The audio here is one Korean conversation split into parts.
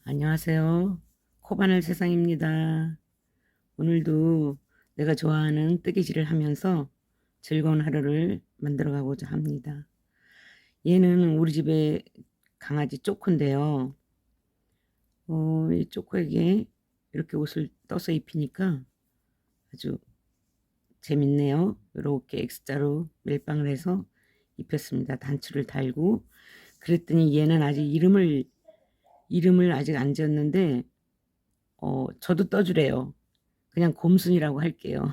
안녕하세요. 코바늘 세상입니다. 오늘도 내가 좋아하는 뜨개질을 하면서 즐거운 하루를 만들어 가고자 합니다. 얘는 우리 집에 강아지 쪼코인데요. 이 쪼코에게 이렇게 옷을 떠서 입히니까 아주 재밌네요. 이렇게 X자로 멜빵을 해서 입혔습니다. 단추를 달고. 그랬더니 얘는 아직 이름을 아직 안 지었는데 저도 떠주래요. 그냥 곰순이라고 할게요.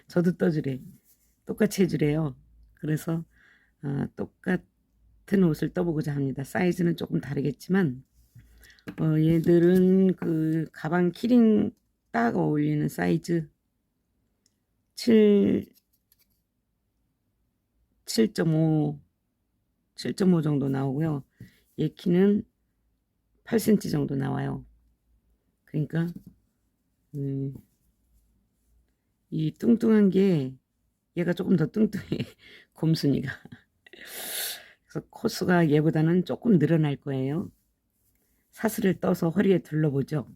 저도 떠주래. 똑같이 해주래요. 그래서 똑같은 옷을 떠보고자 합니다. 사이즈는 조금 다르겠지만 얘들은 그 가방 키링 딱 어울리는 사이즈 7, 7.5 7.5 정도 나오고요. 얘 키는 8cm 정도 나와요. 그러니까 이 뚱뚱한 게 얘가 조금 더 뚱뚱해. 곰순이가. 그래서 코스가 얘보다는 조금 늘어날 거예요. 사슬을 떠서 허리에 둘러보죠.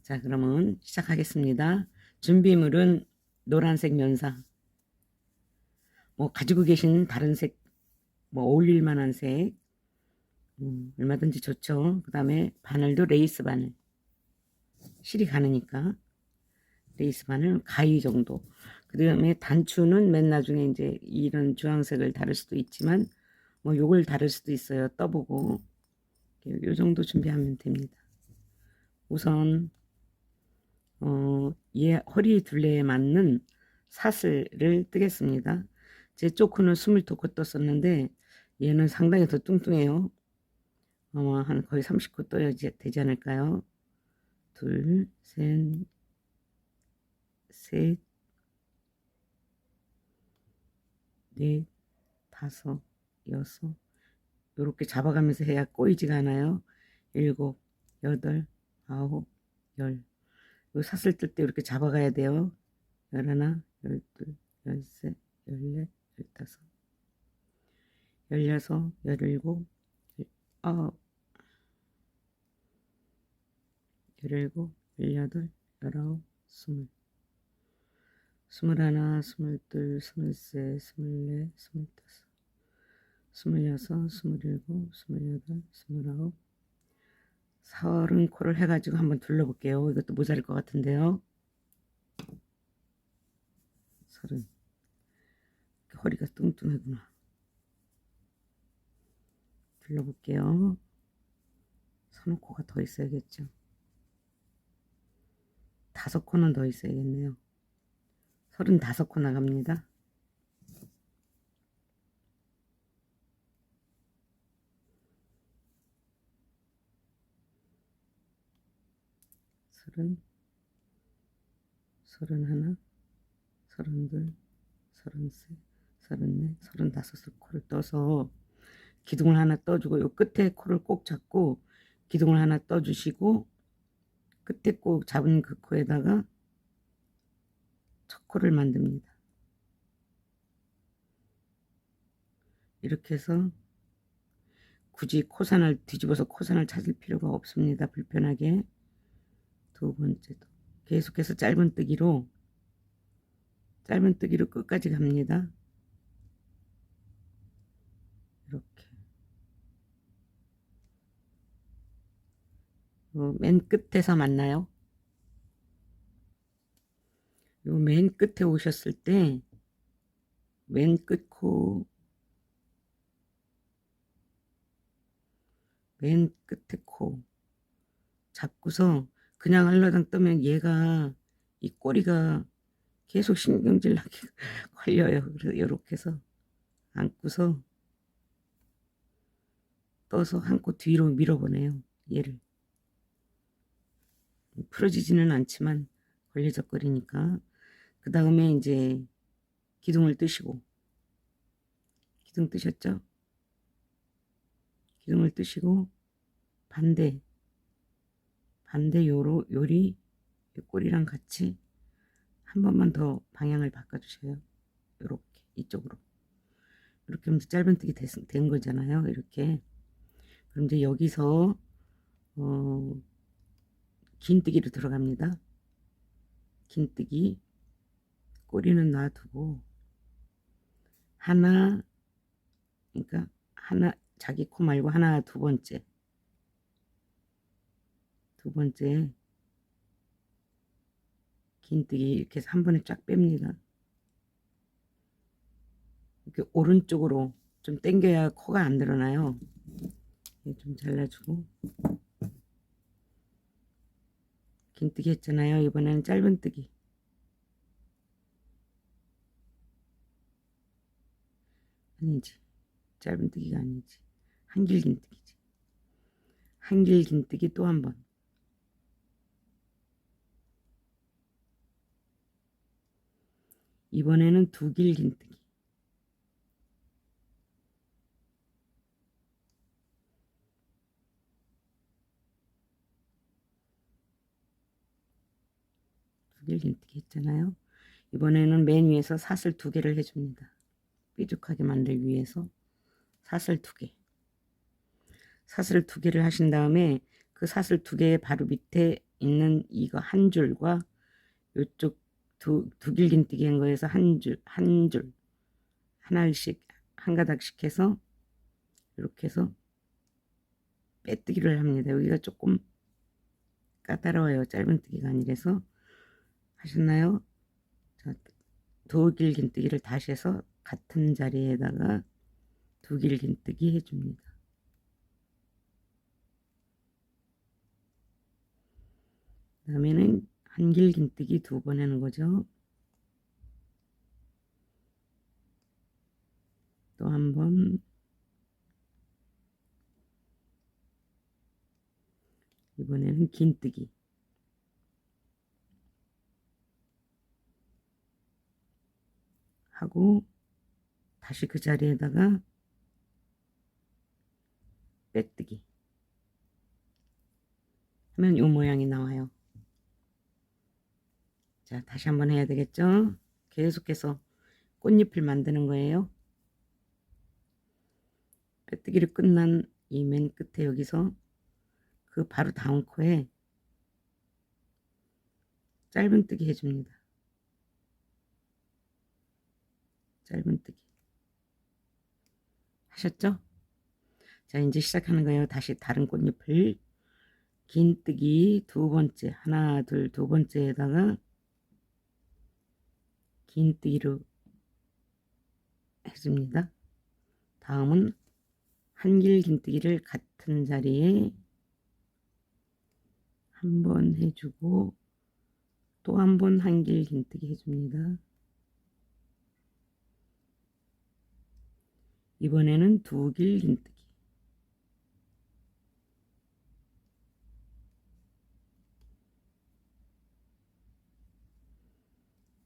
자, 그러면 시작하겠습니다. 준비물은 노란색 면사, 가지고 계신 다른 색, 어울릴 만한 색, 얼마든지 좋죠. 그 다음에 바늘도 레이스 바늘, 실이 가느니까 레이스 바늘 가위 정도. 그 다음에 단추는 맨 나중에 이제 이런 주황색을 다를 수도 있지만 요걸 다를 수도 있어요. 떠보고 요 정도 준비하면 됩니다. 우선 얘 허리 둘레에 맞는 사슬을 뜨겠습니다. 제 쪼크는 22코 떴었는데 얘는 상당히 더 뚱뚱해요. 아마 한 거의 30코 떠야 되지 않을까요? 둘, 셋, 넷, 다섯, 여섯. 이렇게 잡아가면서 해야 꼬이지가 않아요. 일곱, 여덟, 아홉, 열. 요 사슬 뜰 때 이렇게 잡아가야 돼요. 열하나, 열둘, 열셋, 열넷, 열다섯, 열여섯, 열일곱, 열아홉, 열일곱, 열여덟, 열아홉, 스물, 스물하나, 스물둘, 스물셋, 스물넷, 스물다섯, 스물여섯, 스물일곱, 스물여덟, 스물아홉, 30코를 해가지고 한번 둘러볼게요. 이것도 모자랄 것 같은데요. 30. 허리가 뚱뚱하구나. 둘러볼게요. 3코가 더 있어야겠죠. 5코는 더 있어야겠네요. 35코 나갑니다. 서른하나, 서른둘, 서른셋, 서른넷, 서른다섯을 코를 떠서 기둥을 하나 떠주고 요 끝에 코를 꼭 잡고 기둥을 하나 떠주시고 끝에 꼭 잡은 그 코에다가 첫 코를 만듭니다. 이렇게 해서 굳이 코산을 뒤집어서 코산을 찾을 필요가 없습니다. 불편하게. 두 번째도 계속해서 짧은 뜨기로 끝까지 갑니다. 이렇게 맨 끝에서 만나요. 요 맨 끝에 오셨을 때 맨 끝 코, 맨 끝에 코 잡고서 그냥 할라당 뜨면 얘가 이 꼬리가 계속 신경질 나게 걸려요. 그래서 이렇게 해서 안고서 떠서 한 코 뒤로 밀어보내요. 얘를 풀어지지는 않지만 걸리적거리니까. 그 다음에 이제 기둥을 뜨시고, 기둥 뜨셨죠? 기둥을 뜨시고 반대 요리 꼬리랑 같이 한 번만 더 방향을 바꿔주세요. 이렇게 이쪽으로 이렇게 하면 짧은뜨기 된 거잖아요. 이렇게. 그럼 이제 여기서 긴뜨기로 들어갑니다. 긴뜨기 꼬리는 놔두고 하나, 그러니까 하나, 자기 코 말고 하나, 두 번째 긴뜨기 이렇게 해서 한 번에 쫙 뺍니다. 이렇게 오른쪽으로 좀 당겨야 코가 안 늘어나요. 좀 잘라주고 긴뜨기 했잖아요. 이번에는 짧은뜨기. 아니지, 짧은뜨기가 아니지, 한길긴뜨기지. 한길긴뜨기 또 한 번. 이번에는 두길긴뜨기. 두길긴뜨기 했잖아요. 이번에는 맨 위에서 사슬 2개를 해줍니다. 삐죽하게 만들기 위해서 사슬 2개. 사슬 2개를 하신 다음에 그 사슬 2개의 바로 밑에 있는 이거 한 줄과 이쪽 두길긴뜨기 한 거에서 한 줄 하나씩 한 가닥씩 해서 이렇게 해서 빼뜨기를 합니다. 여기가 조금 까다로워요. 짧은뜨기가 아니라서. 하셨나요? 자, 두길긴뜨기를 다시 해서 같은 자리에다가 두길긴뜨기 해줍니다. 그 다음에는 한길긴뜨기 2번 하는 거죠. 또 한 번, 이번에는 긴뜨기 하고 다시 그 자리에다가 빼뜨기 하면 이 모양이 나와요. 자, 다시 한번 해야 되겠죠? 계속해서 꽃잎을 만드는 거예요. 빼뜨기를 끝난 이 맨 끝에 여기서 그 바로 다음 코에 짧은뜨기 해줍니다. 짧은뜨기 하셨죠? 자, 이제 시작하는 거예요. 다시 다른 꽃잎을 긴뜨기 2번째, 하나, 둘, 2번째에다가 긴뜨기로 해줍니다. 다음은 한길긴뜨기를 같은 자리에 한 번 해주고 또 한 번 한길긴뜨기 해줍니다. 이번에는 두길긴뜨기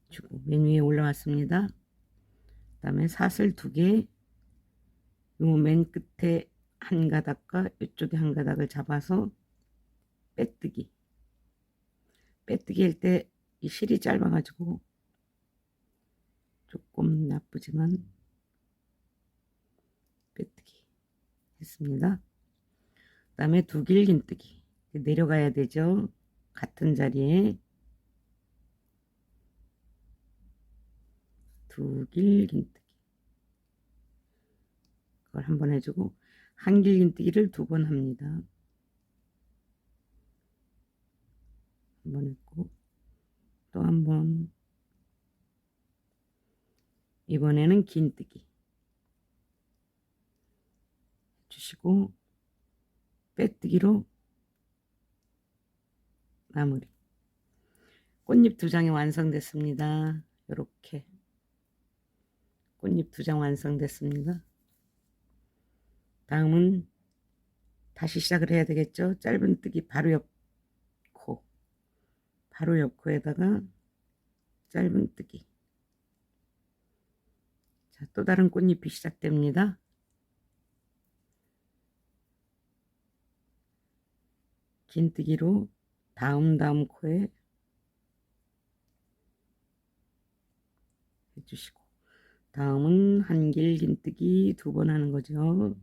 주고 맨 위에 올라왔습니다. 그 다음에 사슬 2개, 요 맨 끝에 한 가닥과 이쪽에 한 가닥을 잡아서 빼뜨기 할 때 이 실이 짧아가지고 조금 나쁘지만 빼뜨기 했습니다. 그 다음에 두길긴뜨기 내려가야 되죠. 같은 자리에 두길긴뜨기 그걸 한 번 해주고 한길긴뜨기를 2번 합니다. 한 번 했고 또 한 번, 이번에는 긴뜨기 해주시고 빼뜨기로 마무리. 꽃잎 2장이 완성됐습니다. 이렇게 꽃잎 2장 완성됐습니다. 다음은 다시 시작을 해야 되겠죠. 짧은뜨기 바로 옆 코에다가 짧은뜨기. 자, 또 다른 꽃잎이 시작됩니다. 긴뜨기로 다음 코에 해주시고 다음은 한길긴뜨기 2번 하는 거죠.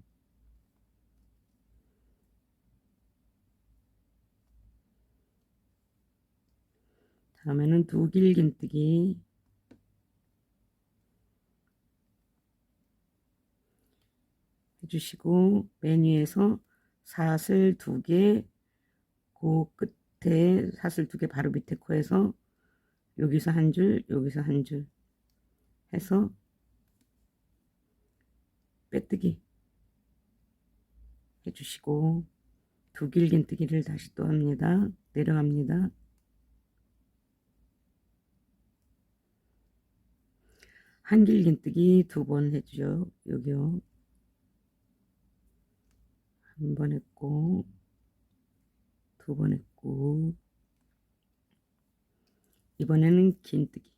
다음에는 두 길긴뜨기 해주시고 맨 위에서 사슬 2개, 그 끝에 사슬 2개 바로 밑에 코에서 여기서 한 줄, 여기서 한 줄 해서 빼뜨기 해주시고 두 길긴뜨기를 다시 또 합니다. 내려갑니다. 한 길긴뜨기 2번 해주죠. 여기요. 한 번 했고 2번 했고 이번에는 긴뜨기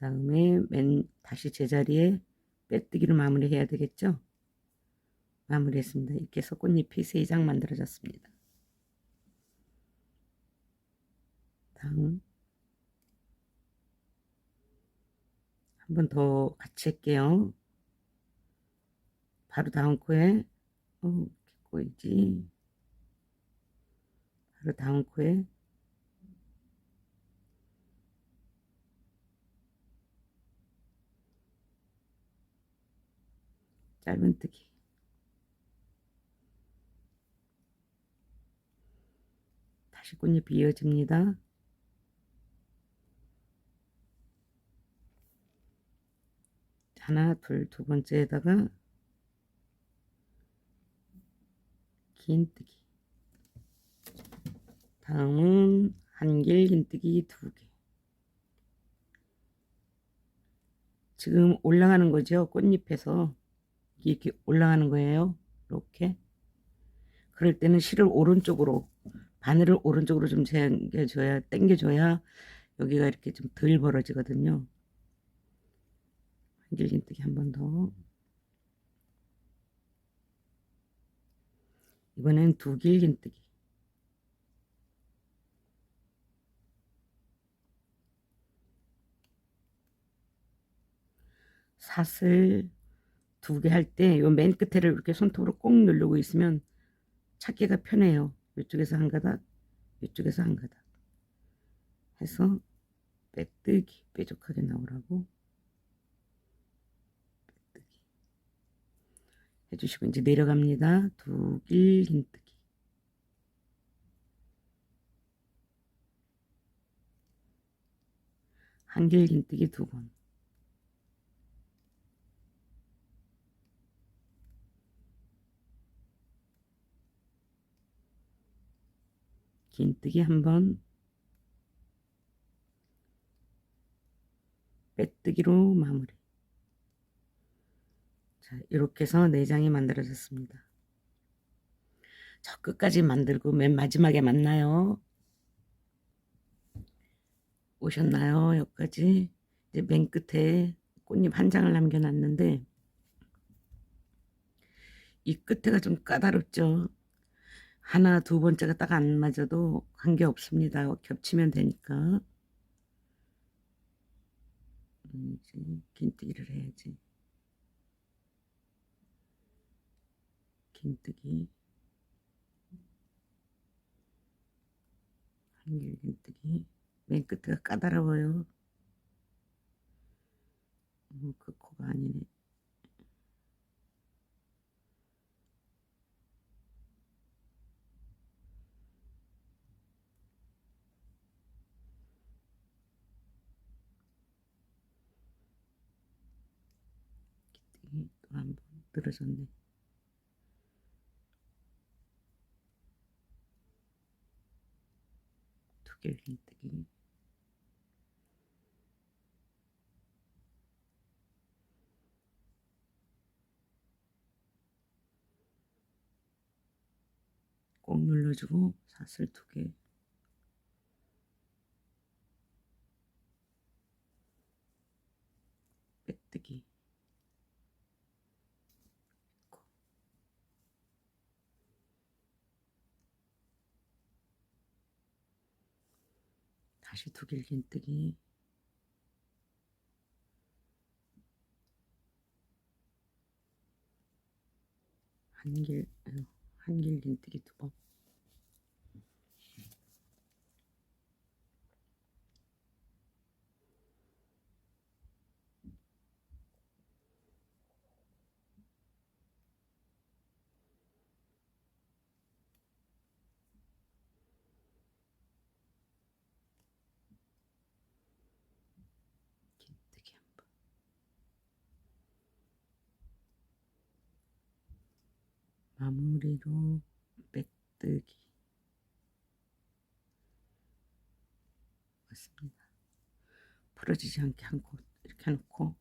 다음에 다시 제자리에 빼뜨기로 마무리해야 되겠죠. 마무리했습니다. 이렇게 해서 꽃잎이 3장 만들어졌습니다. 다음 한 번 더 같이 할게요. 바로 다음 코에 이렇게 꼬이지. 바로 다음 코에 짧은뜨기 다시 꽃잎이 이어집니다. 하나, 둘, 두 번째에다가 긴뜨기. 다음은 한길 긴뜨기 2개. 지금 올라가는 거죠. 꽃잎에서 이렇게 올라가는 거예요. 이렇게. 그럴 때는 실을 오른쪽으로, 바늘을 오른쪽으로 좀 당겨줘야 여기가 이렇게 좀 덜 벌어지거든요. 한길 긴뜨기 한 번 더. 이번엔 두 길긴뜨기. 사슬 2개 할 때 요 맨 끝에를 이렇게 손톱으로 꼭 누르고 있으면 찾기가 편해요. 이쪽에서 한 가닥, 이쪽에서 한 가닥 해서 빼뜨기, 뾰족하게 나오라고 빼뜨기 해주시고 이제 내려갑니다. 두 길긴뜨기. 한 길긴뜨기 2번. 긴뜨기 1번. 빼뜨기로 마무리. 자, 이렇게 해서 4장이 만들어졌습니다. 저 끝까지 만들고 맨 마지막에 만나요. 오셨나요? 여기까지. 이제 맨 끝에 꽃잎 1장을 남겨놨는데 이 끝에가 좀 까다롭죠. 하나, 두 번째가 딱 안 맞아도 관계없습니다. 겹치면 되니까. 이제 긴뜨기를 해야지. 긴뜨기. 한길 긴뜨기. 맨 끝에가 까다로워요. 그 코가 아니네. 긴뜨기 또 한 번 늘어졌네. 두길 긴뜨기. 꼭 눌러주고 사슬 2개. 빼뜨기. 다시 두길 긴뜨기. 한길 긴뜨기 2번. 마무리로 빼뜨기 맞습니다. 풀어지지 않게 한 곳 이렇게 해놓고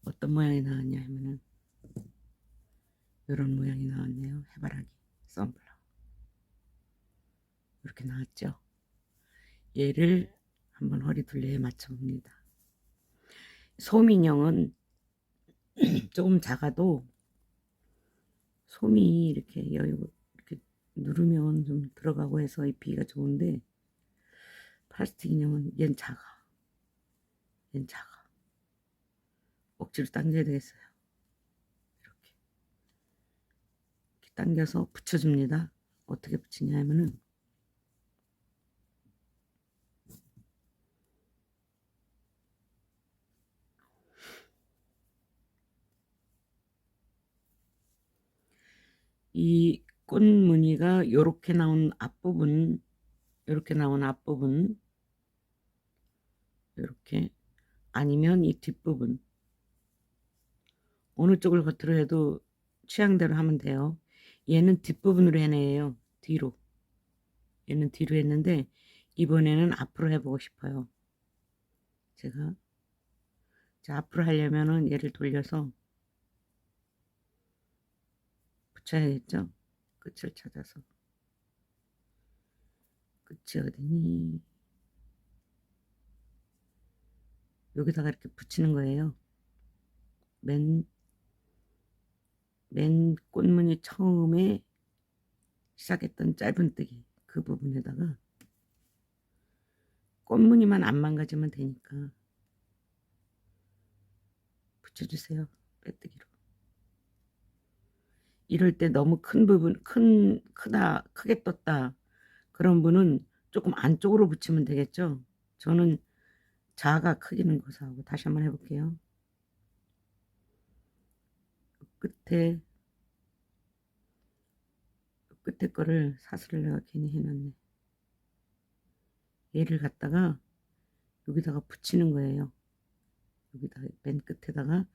어떤 모양이 나왔냐 하면은 이런 모양이 나왔네요. 해바라기 썬블럭 이렇게 나왔죠. 얘를 한번 허리 둘레에 맞춰 봅니다. 솜인형은 조금 작아도 솜이 이렇게 여유 이렇게 누르면 좀 들어가고 해서 입히기가 좋은데 플라스틱 인형은 얜 작아. 얜 작아. 억지로 당겨야 되겠어요. 이렇게 당겨서 붙여줍니다. 어떻게 붙이냐 하면은 이 꽃무늬가 요렇게 나온 앞부분 요렇게 나온 앞부분 요렇게 아니면 이 뒷부분 어느 쪽을 겉으로 해도 취향대로 하면 돼요. 얘는 뒷부분으로 해내요. 뒤로. 얘는 뒤로 했는데 이번에는 앞으로 해보고 싶어요. 제가 자, 앞으로 하려면은 얘를 돌려서 붙여야겠죠? 끝을 찾아서 끝이 어디니? 여기다가 이렇게 붙이는 거예요. 맨 꽃무늬 처음에 시작했던 짧은뜨기 그 부분에다가 꽃무늬만 안 망가지면 되니까 붙여주세요. 빼뜨기로. 이럴 때 너무 큰 부분 크게 떴다 그런 분은 조금 안쪽으로 붙이면 되겠죠. 저는 자가 크기는 거사하고 다시 한번 해볼게요. 끝에 거를 사슬을 내가 괜히 해놨네. 얘를 갖다가 여기다가 붙이는 거예요. 여기다 맨 끝에다가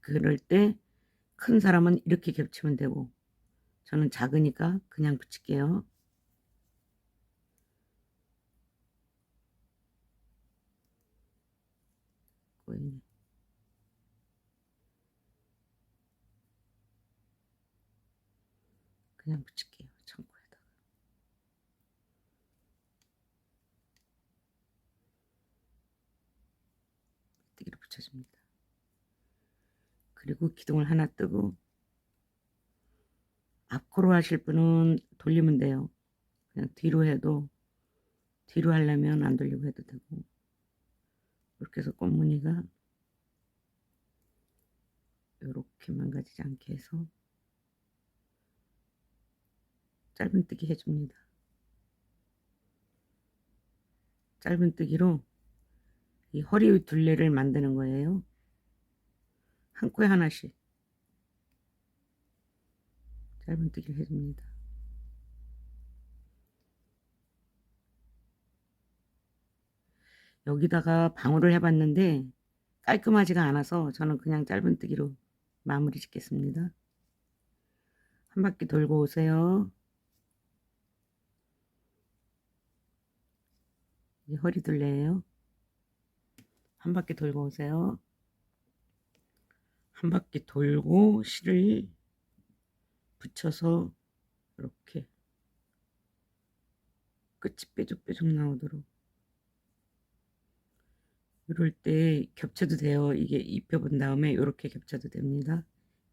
그럴 때 큰 사람은 이렇게 겹치면 되고 저는 작으니까 그냥 붙일게요. 꼬이네. 그냥 붙일게요. 창고에다가. 뜨기로 붙여줍니다. 그리고 기둥을 하나 뜨고 앞으로 하실 분은 돌리면 돼요. 그냥 뒤로 해도 뒤로 하려면 안 돌리고 해도 되고 이렇게 해서 꽃무늬가 이렇게 망가지지 않게 해서 짧은뜨기 해줍니다. 짧은뜨기로 이 허리 둘레를 만드는 거예요. 한 코에 하나씩 짧은뜨기를 해줍니다. 여기다가 방울을 해봤는데 깔끔하지가 않아서 저는 그냥 짧은뜨기로 마무리 짓겠습니다. 한 바퀴 돌고 오세요. 이게 허리 둘레예요. 한 바퀴 돌고 오세요. 한 바퀴 돌고 실을 붙여서 이렇게 끝이 뾰족뾰족 나오도록 이럴 때 겹쳐도 돼요. 이게 입혀본 다음에 이렇게 겹쳐도 됩니다.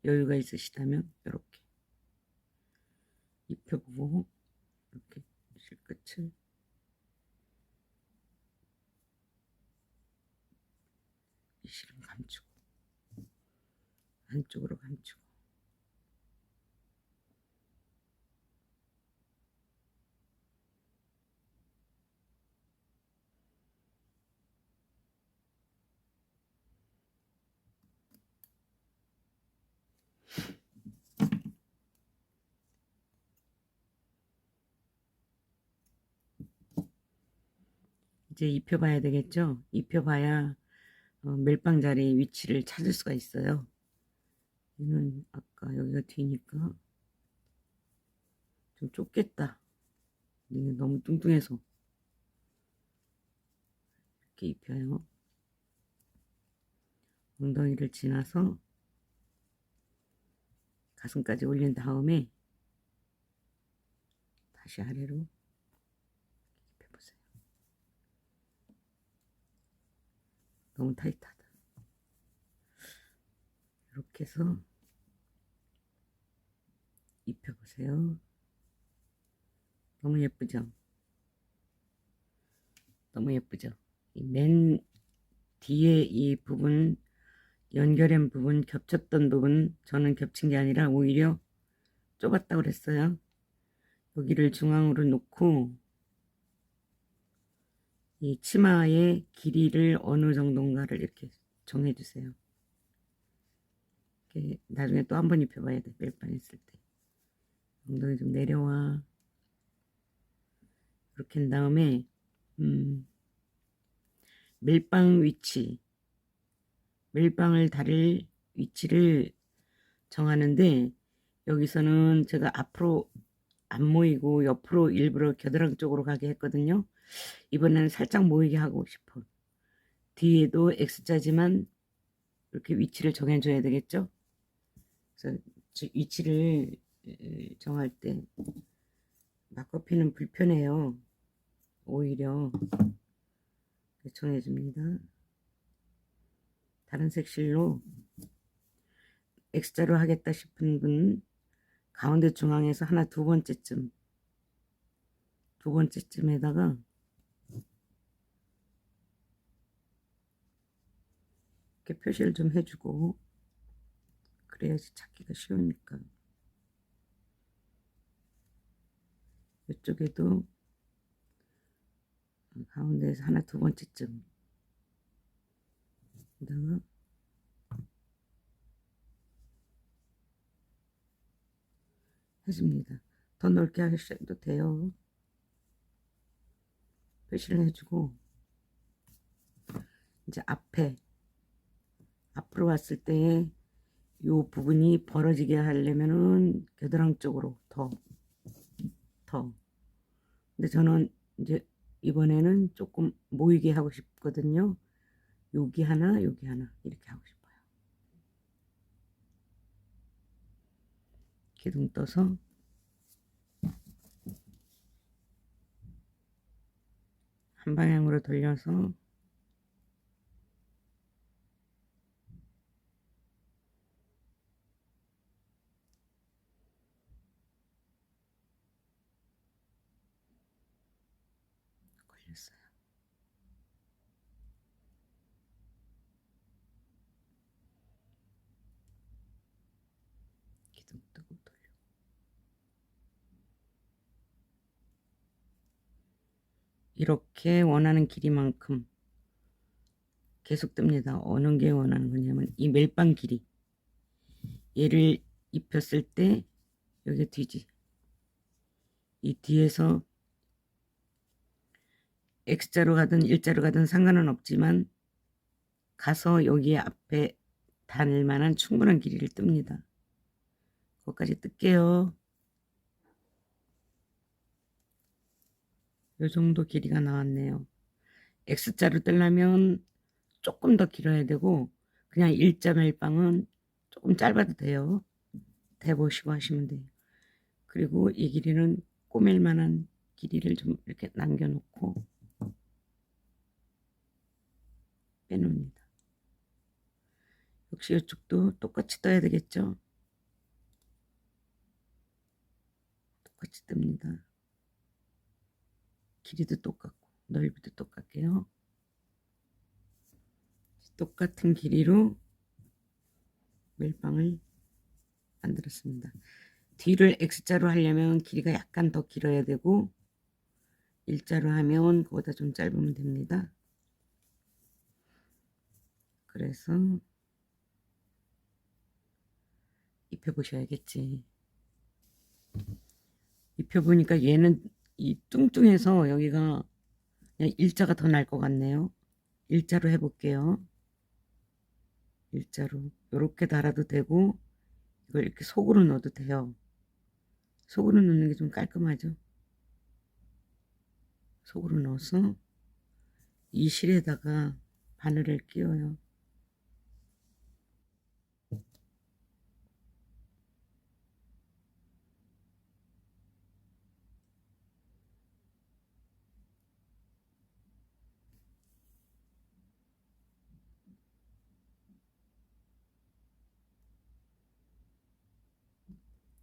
여유가 있으시다면 이렇게 입혀보고 이렇게 실끝을 이 실은 감추고 안쪽으로 감추고 이제 입혀봐야 되겠죠. 입혀봐야 멜빵 자리 위치를 찾을 수가 있어요. 얘는 아까 여기가 뒤니까 좀 좁겠다. 이게 너무 뚱뚱해서 이렇게 입혀요. 엉덩이를 지나서 가슴까지 올린 다음에 다시 아래로 입혀보세요. 너무 타이트하다. 이렇게 해서 입혀보세요. 너무 예쁘죠? 너무 예쁘죠? 이 맨 뒤에 이 부분, 연결한 부분, 겹쳤던 부분, 저는 겹친 게 아니라 오히려 좁았다고 그랬어요. 여기를 중앙으로 놓고 이 치마의 길이를 어느 정도인가를 이렇게 정해주세요. 이렇게 나중에 또 한 번 입혀봐야 돼. 멜빵 했을 때. 엉덩이 좀 내려와. 이렇게 한 다음에 멜빵 위치, 멜빵을 다릴 위치를 정하는데 여기서는 제가 앞으로 안 모이고 옆으로 일부러 겨드랑이 쪽으로 가게 했거든요. 이번에는 살짝 모이게 하고 싶어. 뒤에도 X자지만 이렇게 위치를 정해줘야 되겠죠. 그래서 위치를 정할 때 막커피는 불편해요. 오히려 정해줍니다. 다른 색실로 X자로 하겠다 싶은 분 가운데 중앙에서 하나 두 번째쯤에다가 이렇게 표시를 좀 해주고 그래야지 찾기가 쉬우니까. 이쪽에도 가운데에서 하나 두 번째쯤 에다가 해줍니다. 더 넓게 하셔도 돼요. 표시를 해주고 이제 앞으로 왔을 때 이 부분이 벌어지게 하려면은 겨드랑이 쪽으로 더. 근데 저는 이제 이번에는 조금 모이게 하고 싶거든요. 여기 하나 이렇게 하고 싶어요. 기둥 떠서 한 방향으로 돌려서 걸렸어요. 기둥 뜨고 돌려. 이렇게 원하는 길이만큼 계속 뜹니다. 어느 게 원하는 거냐면 이 멜빵 길이. 얘를 입혔을 때 여기 뒤지. 이 뒤에서 X자로 가든 일자로 가든 상관은 없지만 가서 여기 앞에 닿을 만한 충분한 길이를 뜹니다. 그것까지 뜰게요. 요 정도 길이가 나왔네요. X자로 뜨려면 조금 더 길어야 되고 그냥 일자 멜빵은 조금 짧아도 돼요. 대보시고 하시면 돼요. 그리고 이 길이는 꼬맬 만한 길이를 좀 이렇게 남겨놓고 빼놓습니다. 역시 이쪽도 똑같이 떠야 되겠죠. 똑같이 뜹니다. 길이도 똑같고 넓이도 똑같게요. 똑같은 길이로 멜빵을 만들었습니다. 뒤를 X자로 하려면 길이가 약간 더 길어야 되고 일자로 하면 그보다 좀 짧으면 됩니다. 그래서 입혀보셔야겠지. 입혀보니까 얘는 이 뚱뚱해서 여기가 그냥 일자가 더 날 것 같네요. 일자로 해볼게요. 일자로 이렇게 달아도 되고 이걸 이렇게 속으로 넣어도 돼요. 속으로 넣는 게 좀 깔끔하죠. 속으로 넣어서 이 실에다가 바늘을 끼워요.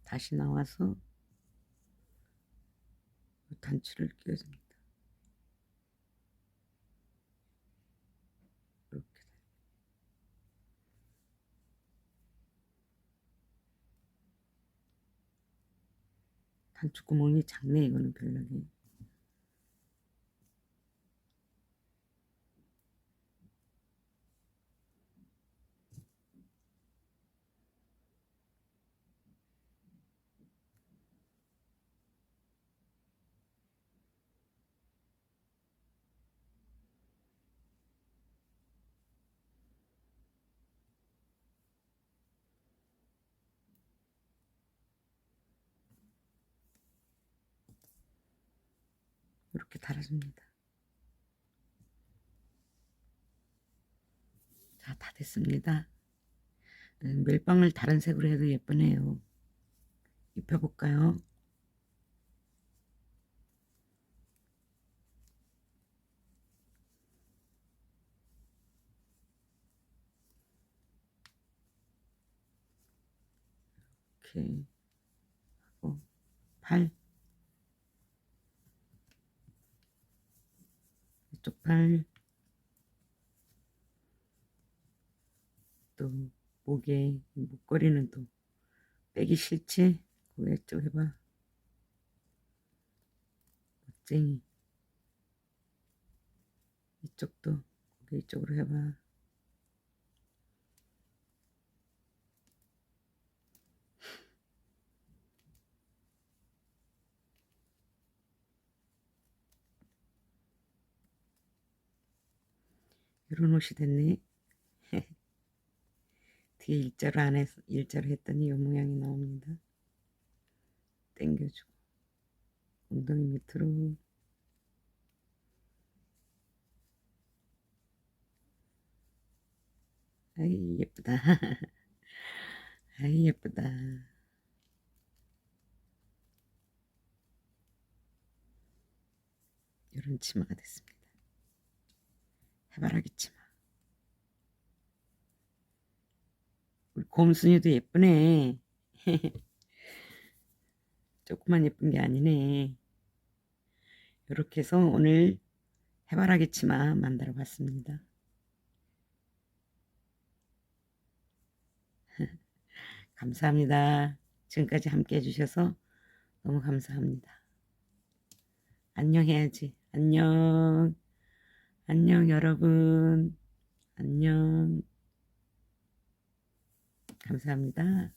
다시 나와서 단추를 끼워줍니다. 이렇게. 단추 구멍이 작네, 이거는 별나게. 이렇게 달아줍니다. 자, 다 됐습니다. 멜빵을 다른 색으로 해도 예쁘네요. 입혀볼까요? 이렇게 하고 팔, 이쪽 팔, 또 목에 목걸이는 또 빼기 싫지? 고개 쪽 해봐. 멋쟁이. 이쪽도 고개 이쪽으로 해봐. 이런 옷이 됐네. 뒤에 일자로 안 해서 일자로 했더니 이 모양이 나옵니다. 당겨주고 엉덩이 밑으로. 아이 예쁘다. 아이 예쁘다. 이런 치마가 됐습니다. 해바라기 치마. 우리 곰순이도 예쁘네. 조금만 예쁜 게 아니네. 이렇게 해서 오늘 해바라기 치마 만들어 봤습니다. 감사합니다. 지금까지 함께 해주셔서 너무 감사합니다. 안녕 해야지. 안녕. 안녕 여러분. 안녕. 감사합니다.